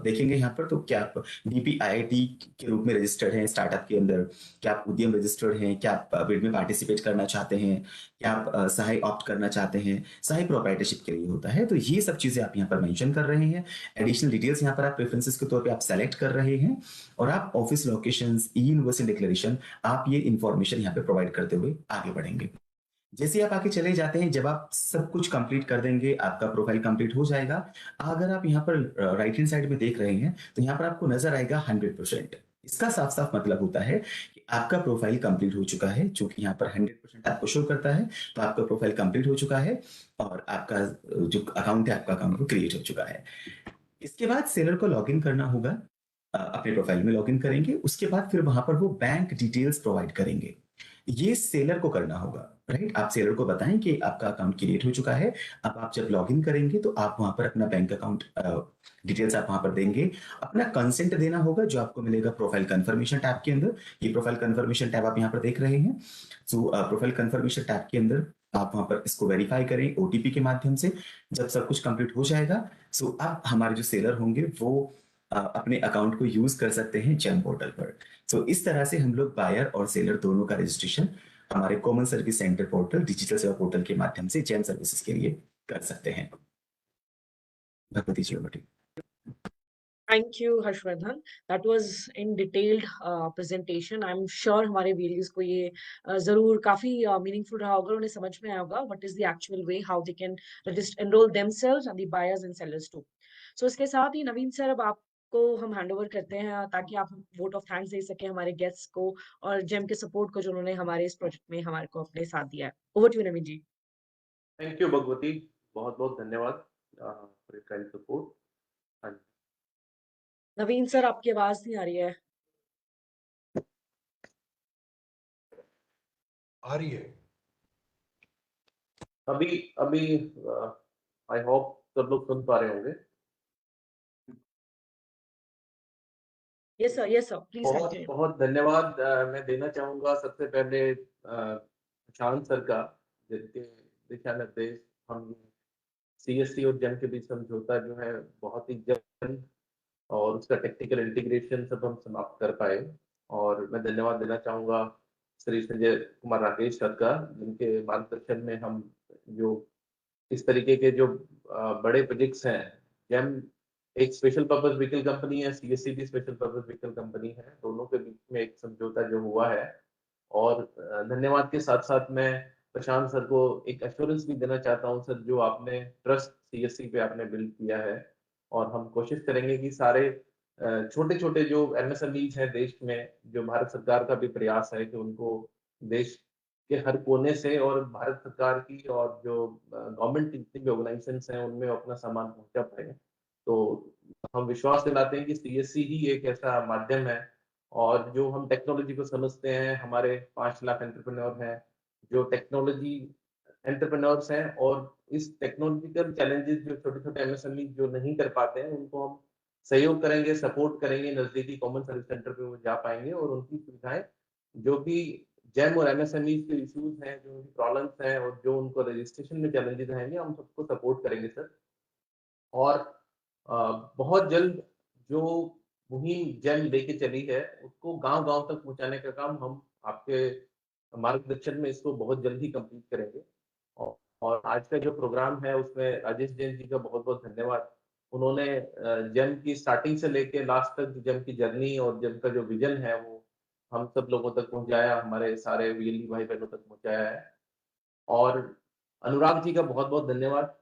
देखेंगे यहाँ पर, तो क्या आप डीपीआईआईटी के रूप में रजिस्टर्ड हैं स्टार्टअप के अंदर, क्या आप उद्यम रजिस्टर्ड हैं, क्या आप बिड में पार्टिसिपेट करना चाहते हैं, क्या आप सहाय ऑप्ट करना चाहते हैं, सहाय प्रोप्राइटरशिप के लिए होता है। तो ये सब चीजें आप यहाँ पर मेंशन कर रहे हैं। एडिशनल डिटेल्स यहाँ पर आप प्रेफरेंसेस के तौर पे आप सेलेक्ट कर रहे हैं और आप ऑफिस लोकेशंस, ई यूनिवर्सिटी डिक्लेरेशन, आप ये इंफॉर्मेशन यहाँ पे प्रोवाइड करते हुए आगे बढ़ेंगे। जैसे आप आगे चले जाते हैं, जब आप सब कुछ कंप्लीट कर देंगे, आपका प्रोफाइल कंप्लीट हो जाएगा। अगर आप यहाँ पर राइट हैंड साइड में देख रहे हैं, तो यहाँ पर आपको नजर आएगा 100%। इसका साफ साफ मतलब होता है कि आपका प्रोफाइल कंप्लीट हो चुका है। चूंकि यहाँ पर 100% आपको शो करता है, तो आपका प्रोफाइल कंप्लीट हो चुका है और आपका जो अकाउंट है, आपका अकाउंट क्रिएट हो चुका है। इसके बाद सेलर को लॉगिन करना होगा, अपने प्रोफाइल में लॉगिन करेंगे। उसके बाद फिर वहां पर वो बैंक डिटेल्स प्रोवाइड करेंगे। ये सेलर को करना होगा, राइट। आप सेलर को बताएं कि आपका अकाउंट क्रिएट हो चुका है। अब आप जब लॉगिन करेंगे तो आप वहां पर अपना बैंक अकाउंट डिटेल्स आप वहां पर देंगे। अपना कंसेंट देना होगा, जो आपको मिलेगा प्रोफाइल कंफर्मेशन टैब के अंदर। ये प्रोफाइल कंफर्मेशन टैब आप यहाँ पर देख रहे हैं। सो प्रोफाइल कंफर्मेशन टैब के अंदर आप वहां पर इसको वेरीफाई करें ओटीपी के माध्यम से। जब सब कुछ कंप्लीट हो जाएगा, सो अब हमारे जो सेलर होंगे वो अपने अकाउंट को यूज कर सकते हैं जेम पोर्टल पर। सो इस तरह से हम लोग बायर और सेलर दोनों का रजिस्ट्रेशन हमारे common service centre portal, digital सेवा पोर्टल के माध्यम से जेम सर्विसेज के लिए कर सकते हैं। भगवती जी, over to you. Thank you, Harshvardhan. That was in detailed presentation. I'm sure हमारे viewers को ये जरूर काफी meaningful रहा होगा, उन्हें समझ में आया होगा what is the actual way how they can enroll themselves and the buyers and sellers too. So इसके साथ ही नवीन सर, अब आपको हम हैंड ओवर करते हैं ताकि आप वोट ऑफ थैंक्स दे सके हमारे गेस्ट्स को और जेम के सपोर्ट को, जो उन्होंने हमारे इस प्रोजेक्ट में हमारे को अपने साथ दिया है। Over to Naveen ji. Thank you Bhagwati, बहुत बहुत धन्यवाद for your kind support. Naveen sir, आपकी आवाज नहीं आ रही है। आ रही है अभी आई होप सब लोग सुन पा रहे होंगे। यस सर, प्लीज बहुत कंटिन्यू। बहुत धन्यवाद मैं देना चाहूंगा सबसे पहले प्रशांत सर का, जिनके दिशा निर्देश हम सीएससी और जेम के बीच समझौता जो है बहुत ही जल्द और उसका टेक्निकल इंटीग्रेशन सब हम समाप्त कर पाए। और मैं धन्यवाद देना चाहूंगा श्री संजय कुमार राकेश सर का, जिनके मार्गदर्शन में हम जो इस तरीके के जो बड़े प्रोजेक्ट्स हैं, जेम एक स्पेशल पर्पस व्हीकल कंपनी है, सीएससी भी स्पेशल पर्पस व्हीकल कंपनी है, दोनों के बीच में एक समझौता जो हुआ है। और धन्यवाद के साथ साथ मैं प्रशांत सर को एक एश्योरेंस भी देना चाहता हूं सर, जो आपने ट्रस्ट सीएससी पे आपने बिल्ड किया है। और हम कोशिश करेंगे कि सारे छोटे छोटे जो एमएसएमईज हैं देश में, जो भारत सरकार का भी प्रयास है कि उनको देश के हर कोने से और भारत सरकार की और जो गवर्नमेंट जितनी भी ऑर्गेनाइजेशंस हैं उनमें अपना सामान पहुंचा पाए। तो हम विश्वास दिलाते हैं कि सीएससी ही एक ऐसा माध्यम है, और जो हम टेक्नोलॉजी को समझते हैं, हमारे 5 लाख एंटरप्रेन्योर हैं, जो टेक्नोलॉजी एंटरप्रेन्योर्स हैं, और इस टेक्नोलॉजिकल चैलेंजेस जो छोटे-छोटे एमएसएमई जो नहीं कर पाते हैं, उनको हम सहयोग करेंगे, सपोर्ट करेंगे, नज़दीकी कॉमन सर्विस सेंटर पे वो जा पाएँगे और उनकी सुविधाएँ जो भी जेम और एमएसएमई के इश्यूज़ हैं, जो उनकी प्रॉब्लम्स हैं और जो उनको रजिस्ट्रेशन में चैलेंजेस आएँगे, हम सबको सपोर्ट करेंगे सर। और बहुत जल्द जो मुहिम जेम लेके चली है, उसको गाँव-गाँव तक पहुँचाने का काम हम आपके मार्गदर्शन में इसको बहुत जल्द ही कंप्लीट करेंगे। औ और आज का जो प्रोग्राम है उसमें राजेश जैन जी का बहुत-बहुत धन्यवाद। उन्होंने जेम की स्टार्टिंग से लेके लास्ट तक जेम की जर्नी और जेम का जो विज़न है वो हम सब लोगों तक पहुँचाया, हमारे सारे वीएलई भाई-बहनों तक पहुँचाया है। और अनुराग जी का बहुत-बहुत धन्यवाद।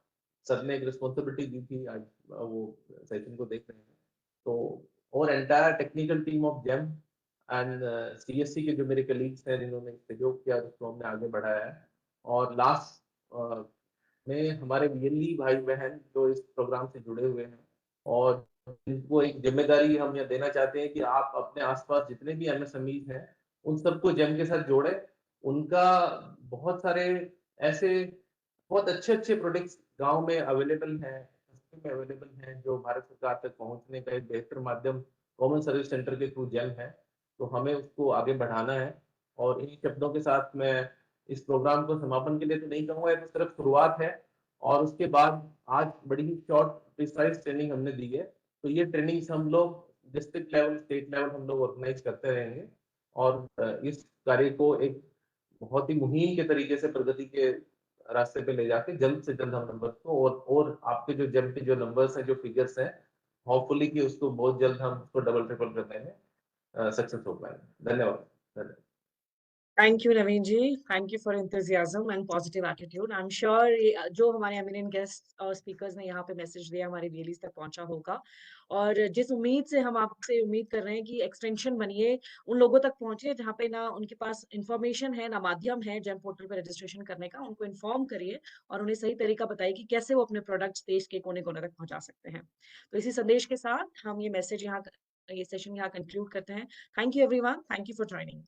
सर ने एक रिस्पॉन्सिबिलिटी दी थी, आज वो सेशन को देख रहे हैं। तो और entire technical team of GeM and CSC के जो मेरे कलीग्स हैं जिन्होंने सहयोग किया, जिसको हमने आगे बढ़ाया है। और लास्ट में हमारे वीएलई भाई-बहन जो इस प्रोग्राम से जुड़े हुए हैं, और इनको एक ज़िम्मेदारी हम ये देना चाहते हैं कि आप अपने आस-पास जितने भी एमएसएमईज़ हैं, उन सबको जेम के साथ जोड़ें। उनका बहुत सारे ऐसे बहुत अच्छे-अच्छे प्रोडक्ट्स गाँव में अवेलेबल हैं, सस्ते में अवेलेबल हैं, जो भारत सरकार तक पहुँचने का एक बेहतर माध्यम कॉमन सर्विस सेंटर के थ्रू जेम है। तो हमें उसको आगे बढ़ाना है, और इन्हीं शब्दों के साथ मैं इस प्रोग्राम को समापन के लिए तो नहीं कहूँगा, ये तो सिर्फ शुरुआत है। और उसके बाद आज बड़ी ही शॉर्ट प्रिसाइज़ ट्रेनिंग हमने दी है। तो ये ट्रेनिंग्स हम लोग डिस्ट्रिक्ट लेवल, स्टेट लेवल हम लोग ऑर्गेनाइज़ करते रहेंगे, और इस कार्य को एक बहुत ही मुहिम के तरीके से प्रगति के रास्ते पे ले जाके जल्द से जल्द हम नंबर्स को और आपके जो जेम के जो नंबर्स हैं, जो फिगर्स हैं, होपफुली कि उसको बहुत जल्द हम उसको डबल ट्रिपल करने में सक्सेस हो पाएँगे। धन्यवाद। धन्यवाद। Thank you Naveen ji, thank you for enthusiasm and positive attitude. I am sure जो हमारे एमिनेंट गेस्ट और स्पीकर्स ने यहाँ पे मैसेज दिया हमारे वीएलईज तक पहुंचा होगा। और जिस उम्मीद से हम आपसे उम्मीद कर रहे हैं कि एक्सटेंशन बनिए, उन लोगों तक पहुंचे जहाँ पे ना उनके पास इंफॉर्मेशन है, ना माध्यम है जेम पोर्टल पे रजिस्ट्रेशन करने का, उनको इन्फॉर्म करिए और उन्हें सही तरीका बताइए कि कैसे वो अपने प्रोडक्ट्स देश के कोने-कोने तक पहुंचा सकते हैं। तो इसी संदेश के साथ हम ये सेशन यहाँ कंक्लूड करते हैं। Thank you everyone, thank you for joining.